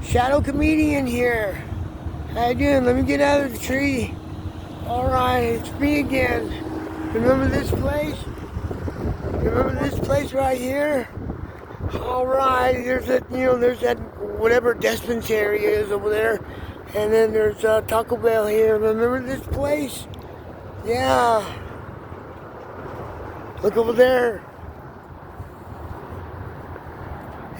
Shadow Comedian here. How you doing? Let me get out of the tree. Alright, it's me again. Remember this place? Remember this place right here? Alright, there's that whatever dispensary is over there. And then there's Taco Bell here. Remember this place? Yeah. Look over there.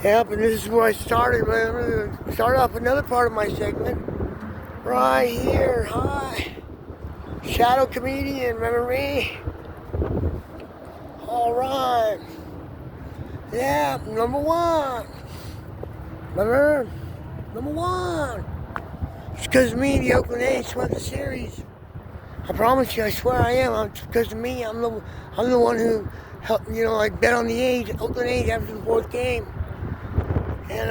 Yep, and this is where I started. I'm going to start off another part of my segment. Right here. Hi. Shadow Comedian, remember me? Alright. Yeah, number one. Remember? Number one. It's because of me, the Oakland A's swept the series. I promise you, I swear I am. It's because of me. I'm the one who helped, like bet on the A's, Oakland A's after the fourth game. And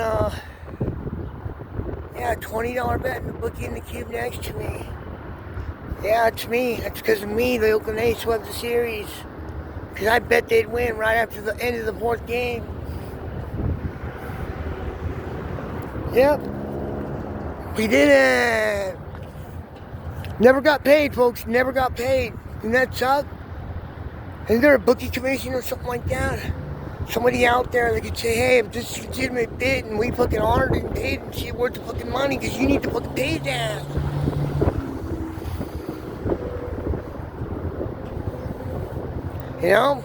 yeah, $20 bet in the bookie in the cube next to me. Yeah, it's me. That's because of me. The Oakland A's swept the series. Because I bet they'd win right after the end of the fourth game. Yep. We did it. Never got paid, folks. Never got paid. Doesn't that suck? Isn't there a bookie commission or something like that? Somebody out there that could say, hey, if this is a legitimate bid and we fucking honored it and paid and shit worth the fucking money because you need to fucking pay that. You know?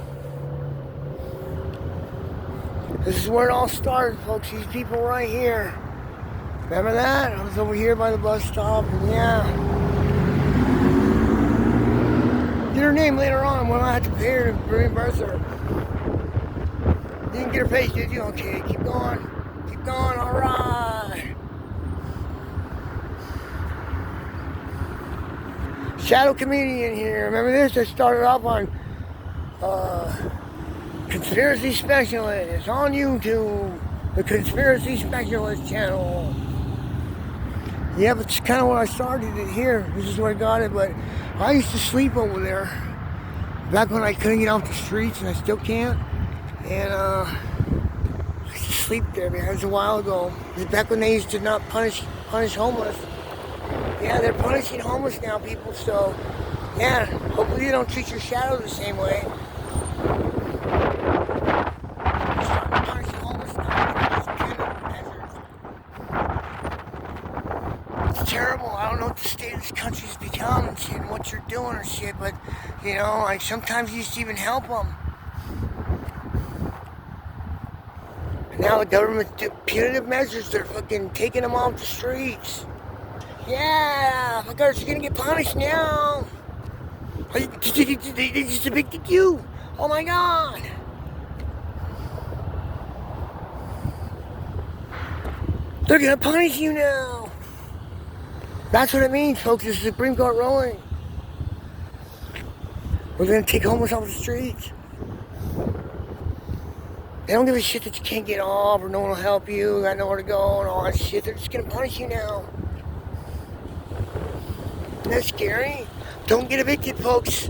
This is where it all started, folks. These people right here. Remember that? I was over here by the bus stop, and yeah. Get her name later on when I have to pay her to reimburse her. You didn't get her paid, did you? Okay, keep going. Keep going, alright. Shadow Comedian here. Remember this? I started off on Conspiracy Specialist on YouTube. The Conspiracy Specialist channel. Yeah, but it's kind of where I started it here. This is where I got it, but I used to sleep over there. Back when I couldn't get off the streets, and I still can't. And I used to sleep there, man. It was a while ago. It was back when they used to not punish homeless. Yeah, they're punishing homeless now, people, so yeah, hopefully they don't treat your shadow the same way. It's terrible. I don't know what the state of this country's become and shit, and what you're doing or shit, but, like sometimes you used to even help them. Now the government's punitive measures, they're fucking taking them off the streets. Yeah, my God, you're gonna get punished now. They just evicted you. Oh my God. They're gonna punish you now. That's what it means, folks. This is the Supreme Court ruling. We're gonna take homeless off the streets. They don't give a shit that you can't get off or no one will help you, got nowhere to go and all that shit. They're just gonna punish you now. Isn't that scary? Don't get evicted, folks.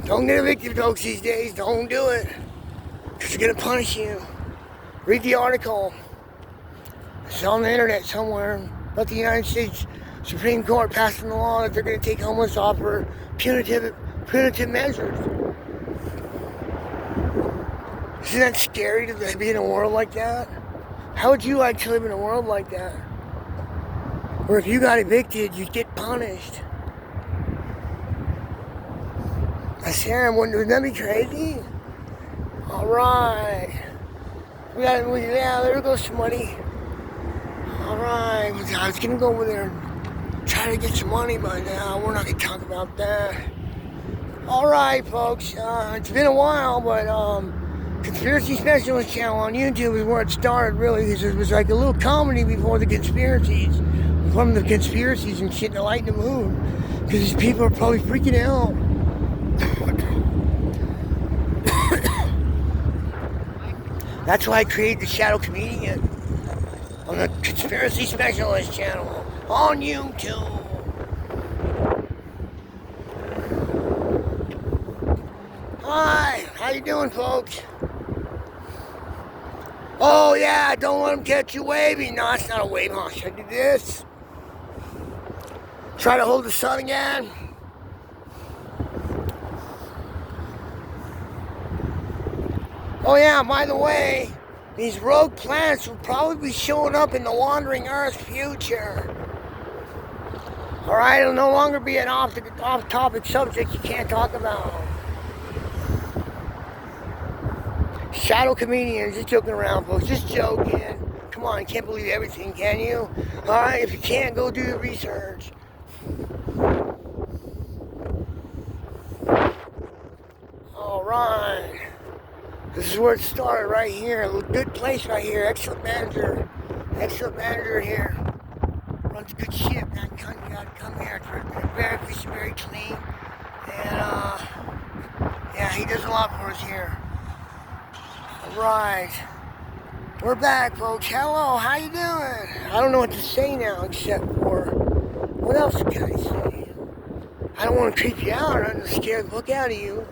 Don't get evicted, folks, these days. Don't do it. Because they're gonna punish you. Read the article. It's on the internet somewhere. About the United States Supreme Court passing the law that they're gonna take homeless off for punitive measures. Isn't that scary to be in a world like that? How would you like to live in a world like that? Where if you got evicted, you'd get punished. I say, wouldn't that be crazy? Alright. Yeah, there goes some money. Alright, I was gonna go over there and try to get some money, but we're not gonna talk about that. Alright, folks, it's been a while, but Conspiracy Specialist channel on YouTube is where it started, really, because it was like a little comedy before the conspiracies. From the conspiracies and shit that lighten the mood. Because these people are probably freaking out. That's why I created the Shadow Comedian on the Conspiracy Specialist channel on YouTube. Hi, how you doing, folks? Oh yeah, don't let them catch you waving. No, it's not a wave. Oh, should I do this? Try to hold the sun again. Oh yeah, by the way, these rogue planets will probably be showing up in the wandering Earth future. Alright, it'll no longer be an off-topic subject you can't talk about. Shadow comedians, just joking around, folks, just joking. Come on, you can't believe everything, can you? Alright, if you can't, go do your research. Alright. This is where it started, right here. A good place right here. Excellent manager. Excellent manager here. Runs a good ship. You gotta come here. It's very clean. And, yeah, he does a lot for us here. Alright. We're back, folks. Hello, how you doing? I don't know what to say now except for, what else can I say? I don't want to creep you out or to scare the book out of you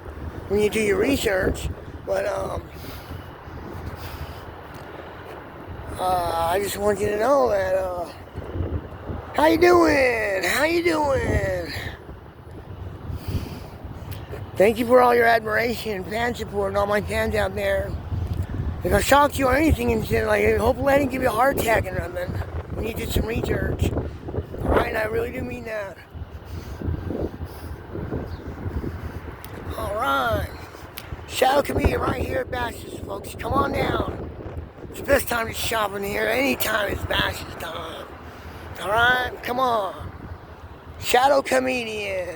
when you do your research. But, I just want you to know that, how you doing? How you doing? Thank you for all your admiration and fan support and all my fans out there. If I shocked you or anything and said, like, hopefully I didn't give you a heart attack or nothing when you did some research. Alright, I really do mean that. Alright. Shadow Comedian right here at Bash's, folks. Come on down. It's the best time to shop in here. Anytime it's Bash's time. Alright? Come on. Shadow Comedian.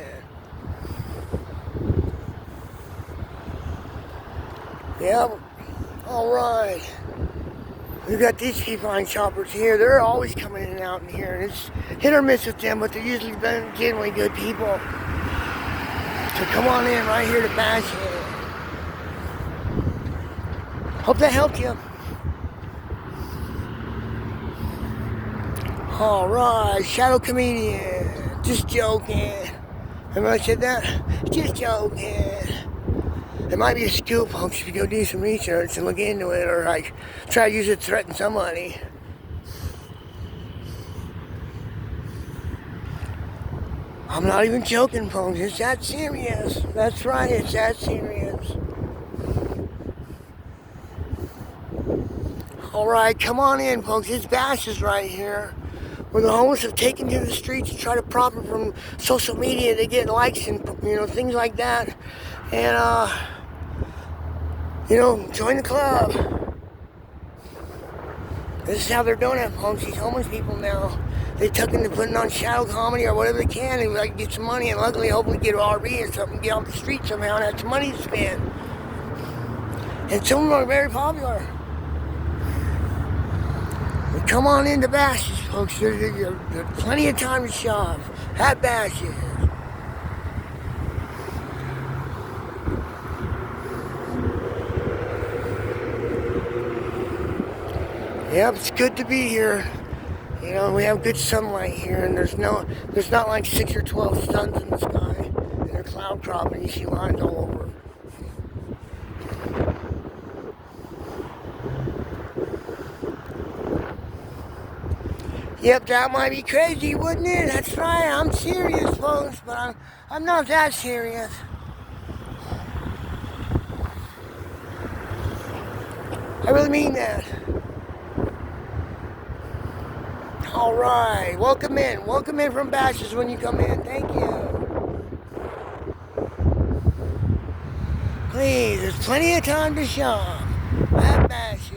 Yep. Alright. We've got these feline shoppers here. They're always coming in and out in here. And it's hit or miss with them, but they're usually generally good people. So come on in right here to Bash's. Hope that helped you. Alright, Shadow Comedian. Just joking. Remember I said that? Just joking. It might be a scoop, folks, if you go do some research and look into it, or like try to use it to threaten somebody. I'm not even joking, folks. It's that serious. That's right, it's that serious. Alright, come on in, folks. It's Bash's right here. Where the homeless have taken to the streets to try to profit from social media. They get likes and, things like that. And, join the club. This is how they're doing it, folks. These homeless people now. They took into putting on shadow comedy or whatever they can and like get some money and luckily hopefully get an RV or something, get off the street somehow and have some money to spend. And some of them are very popular. But come on into Bash's, folks. There's plenty of time to shop at Bash's. Yep, it's good to be here. We have good sunlight here, and there's not like 6 or 12 suns in the sky, and they're cloud cropping. You see lines all over. Yep, that might be crazy, wouldn't it? That's right. I'm serious, folks, but I'm not that serious. I really mean that. Alright, welcome in. Welcome in from Bash's when you come in. Thank you. Please, there's plenty of time to shop at Bash's.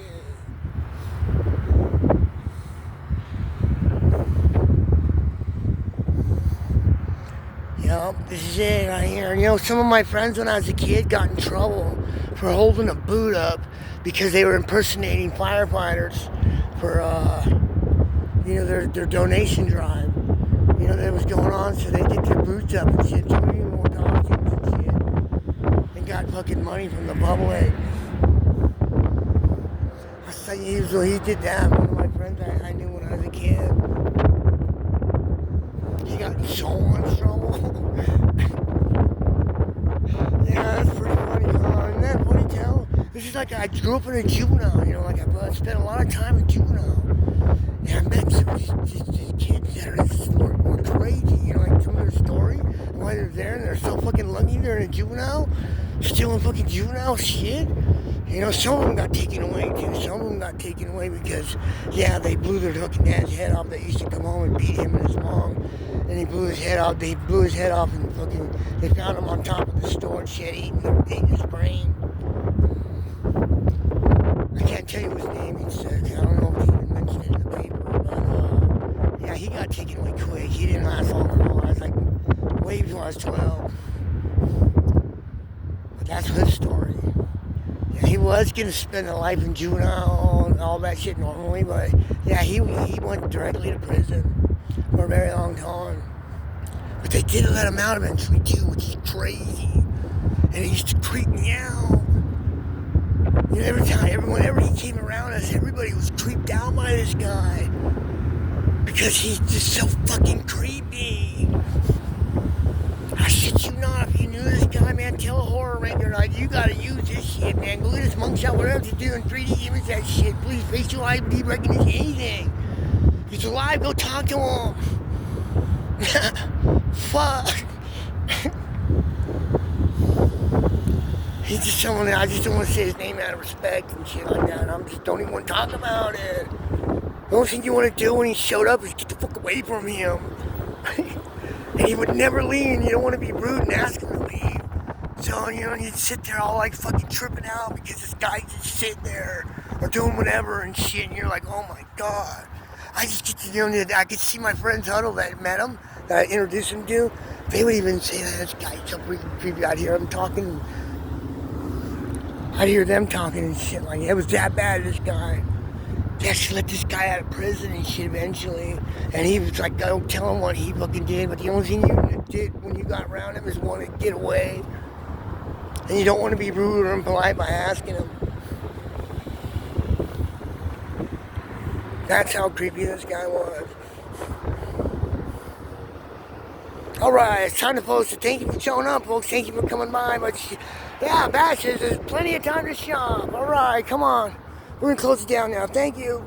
Yup, this is it right here. Some of my friends when I was a kid got in trouble for holding a boot up because they were impersonating firefighters for, their donation drive, that was going on, so they did their boots up and shit, so we more costumes and shit, and got fucking money from the bubble egg. He did that, one of my friends I knew when I was a kid. He got in so much trouble. Yeah, that's pretty funny, huh? Isn't that funny, tell? This is like I grew up in a juvenile, you know, like I spent a lot of time in juvenile. And I met some of these kids that were crazy, you know, like some of their story, and why they're there, and they're so fucking lucky they're in a juvenile, stealing fucking juvenile shit. You know, some of them got taken away too. Some of them got taken away because, yeah, they blew their fucking dad's head off. They used to come home and beat him and his mom, and he blew his head off. They blew his head off, and fucking they found him on top of the store and shit, eating his brain. I can't tell you his name. I don't know if he even mentioned it in the paper, but yeah, he got taken away quick. He didn't last long at all. I was like way before I was 12. But that's his story. Yeah, he was gonna spend a life in juvenile and all that shit normally, but yeah, he went directly to prison for a very long time. But they did let him out eventually too, which is crazy. And it used to creep me out. You know, every time, whenever he came around us, everybody was creeped out by this guy. Because he's just so fucking creepy. I shit you not, if you knew this guy, man, tell a horror ranger, like, you gotta use this shit, man. Go get this mugshot, whatever you do in 3D, image that shit. Please, facial ID recognition, anything. If he's alive, go talk to him. Fuck. He's just someone that I just don't want to say his name out of respect and shit like that. I just don't even want to talk about it. The only thing you want to do when he showed up is get the fuck away from him. And he would never leave, and you don't want to be rude and ask him to leave. So, you know, you'd sit there all like fucking tripping out because this guy's just sitting there or doing whatever and shit, and you're like, oh my god. I just get to, you know, I could see my friends huddle that met him, that I introduced him to. They would even say that this guy's so freaking creepy. I'd hear them talking. I'd hear them talking and shit like it was that bad, this guy. They actually let this guy out of prison and shit eventually. And he was like, don't tell him what he fucking did, but the only thing you did when you got around him is want to get away. And you don't want to be rude or impolite by asking him. That's how creepy this guy was. Alright, it's time to post it. Thank you for showing up, folks. Thank you for coming by. But yeah, Bashes, there's plenty of time to shop. Alright, come on. We're going to close it down now. Thank you.